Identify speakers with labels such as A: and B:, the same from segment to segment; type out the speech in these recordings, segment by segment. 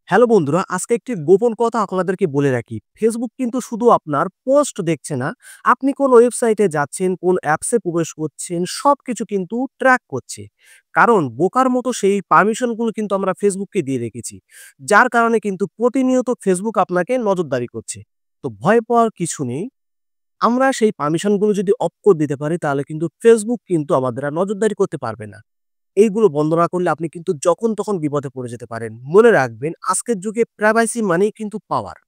A: Hello বন্ধুরা, আজকে একটি গোপন কথা আপনাদেরকে বলে রাখি। Facebook কিন্তু শুধু আপনার পোস্ট দেখছে না, আপনি কোন ওয়েবসাইটে যাচ্ছেন, কোন অ্যাপসে প্রবেশ করছেন, সবকিছু কিন্তু ট্র্যাক করছে। কারণ বোকার মতো সেই পারমিশনগুলো কিন্তু আমরা Facebookকে দিয়ে রেখেছি। যার কারণে কিন্তু প্রতিনিয়ত Facebook আপনাকে নজরদারি করছে। তো ভয় পাওয়ার কিছু নেই। আমরা সেই পারমিশনগুলো যদি অফ করে দিতে পারি, তাহলে কিন্তু Facebook কিন্তু আমাদের আর নজরদারি করতে পারবে না। এইগুলো বন্ধ না করলে আপনি কিন্তু যখন তখন বিপদে পড়ে যেতে পারেন। মনে রাখবেন আজকের যুগে প্রাইভেসি মানেই কিন্তু পাওয়ার।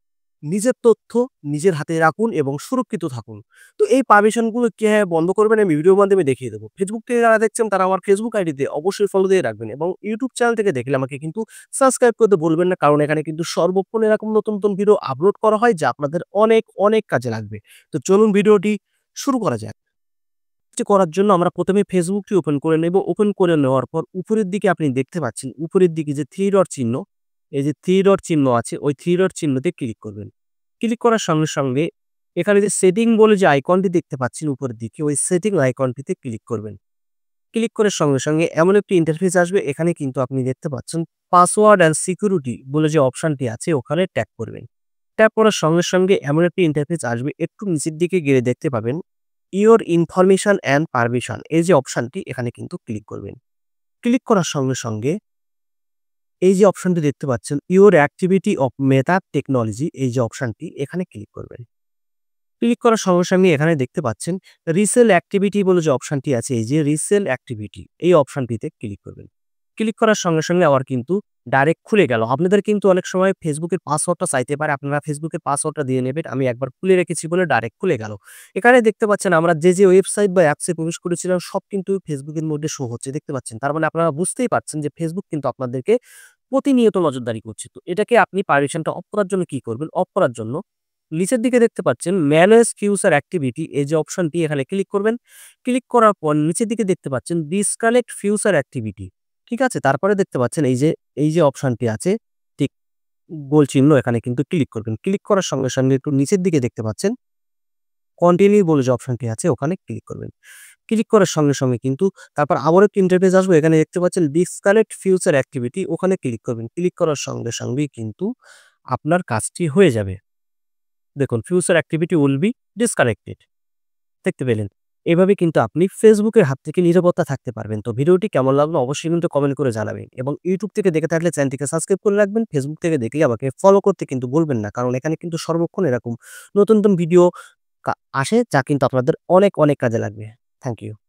A: নিজের তথ্য নিজের হাতে রাখুন এবং সুরক্ষিত থাকুন। তো এই পারমিশন গুলো কিভাবে বন্ধ করবেন আমি ভিডিওর মাধ্যমে দেখিয়ে দেব। Facebook থেকে যারা দেখছেন তারা আমার Facebook আইডিতে অবশ্যই ফলো দিয়ে রাখবেন এবং YouTube চ্যানেল থেকে দেখলে আমাকে কিন্তু সাবস্ক্রাইব করতে ভুলবেন না। কারণ এখানে কিন্তু সর্বক্ষণ এরকম নতুন, নতুন ভিডিও আপলোড করা হয় যা আপনাদের অনেক, অনেক কাজে লাগবে। তো চলুন ভিডিওটি শুরু করা যাক। কাজটি করার জন্য আমরা ১ম এ ফেসবুকটি ওপেন করে নেব। ওপেন করে নেওয়ার পর উপরের দিকে আপনি দেখতে পাচ্ছেন, উপরের দিকে যে 3 ডট চিহ্ন, এই যে 3 ডট চিহ্ন আছে, ওই 3 ডট চিহ্নতে ক্লিক করবেন। ক্লিক করার সঙ্গে, সঙ্গে এখানে যে সেটিং বলে যে আইকনটি দেখতে পাচ্ছেন উপরের দিকে, ওই সেটিং আইকনটিতে ক্লিক করবেন। ক্লিক করার সঙ্গে, সঙ্গে এমন একটি ইন্টারফেস আসবে, এখানে কিন্তু আপনি দেখতে পাচ্ছেন পাসওয়ার্ড অ্যান্ড সিকিউরিটি বলে যে অপশনটি আছে ওখানে ট্যাপ করবেন। ট্যাপ করার সঙ্গে, সঙ্গে এমন একটি ইন্টারফেস আসবে, একটু নিচের দিকে গেলে দেখতে পাবেন ইওর ইনফরমেশন অ্যান্ড পারমিশন এই যে অপশনটি এখানে কিন্তু ক্লিক করবেন। ক্লিক করার সঙ্গে, সঙ্গে এই যে অপশনটি দেখতে পাচ্ছেন your activity of meta technology এই যে অপশনটি এখানে ক্লিক করবেন। ক্লিক করার সঙ্গে, সঙ্গে এখানে দেখতে পাচ্ছেন রিসেল অ্যাক্টিভিটি বলে যে অপশনটি আছে এই যে রিসেল অ্যাক্টিভিটি এই অপশনটিতে ক্লিক করবেন। ক্লিক করার সঙ্গে, সঙ্গে আবার কিন্তু ডাইরেক্ট খুলে গেল। আপনাদের কিন্তু অনেক সময় Facebook এর পাসওয়ার্ডটা চাইতে পারে। আপনারা Facebook এর পাসওয়ার্ডটা দিয়ে নেবেন। আমি একবার খুলে রেখেছি বলে ডাইরেক্ট খুলে গেল। এখানে দেখতে পাচ্ছেন আমরা যে ওয়েবসাইট বা অ্যাপসে প্রবেশ করেছিলাম সব কিন্তু Facebook এর মধ্যে শো হচ্ছে। দেখতে পাচ্ছেন। তার মানে আপনারা বুঝতেই পারছেন যে Facebook কিন্তু আপনাদেরকে প্রতিনিয়ত নজরদারি করছে। তো এটাকে আপনি পারমিশনটা অফ করার জন্য কি করবেন? অফ করার জন্য নিচের দিকে দেখতে পাচ্ছেন ম্যানেজ ফিউচার অ্যাক্টিভিটি এই যে অপশনটি এখানে ক্লিক করবেন। ক্লিক করার পর নিচের দিকে দেখতে পাচ্ছেন ডিসকানেক্ট ফিউচার অ্যাক্টিভিটি। ঠিক আছে? তারপরে দেখতে পাচ্ছেন এই যে অপশনটি আছে ঠিক গোল চিহ্ন এখানে কিন্তু ক্লিক করবেন। ক্লিক করার সঙ্গে, সঙ্গে একটু নিচের দিকে দেখতে পাচ্ছেন কন্টিনিউ বলে যে অপশনটি আছে ওখানে ক্লিক করবেন। ক্লিক করার সঙ্গে, সঙ্গে কিন্তু তারপর আবারও একটি ইন্টারফেস আসবে। এখানে দেখতে পাচ্ছেন ডিসকানেক্ট ফিউচার অ্যাক্টিভিটি ওখানে ক্লিক করবেন। ক্লিক করার সঙ্গে, সঙ্গেই কিন্তু আপনার কাজটি হয়ে যাবে। দেখুন future activity will be disconnected. দেখতে পেলেন? এভাবে কিন্তু আপনি Facebook এর হাত থেকে নিরাপত্তা থাকতে পারবেন। তো ভিডিওটি কেমন লাগলো অবশ্যই কিন্তু কমেন্ট করে জানাবেন এবং YouTube থেকে দেখে থাকলে চ্যানেলটিকে সাবস্ক্রাইব করে রাখবেন। Facebook থেকে দেখলে আমাকে ফলো করতে কিন্তু ভুলবেন না। কারণ এখানে কিন্তু সর্বক্ষণ এরকম নতুন, নতুন ভিডিও আসে যা কিন্তু আপনাদের অনেক, অনেক কাজে লাগবে। Thank you.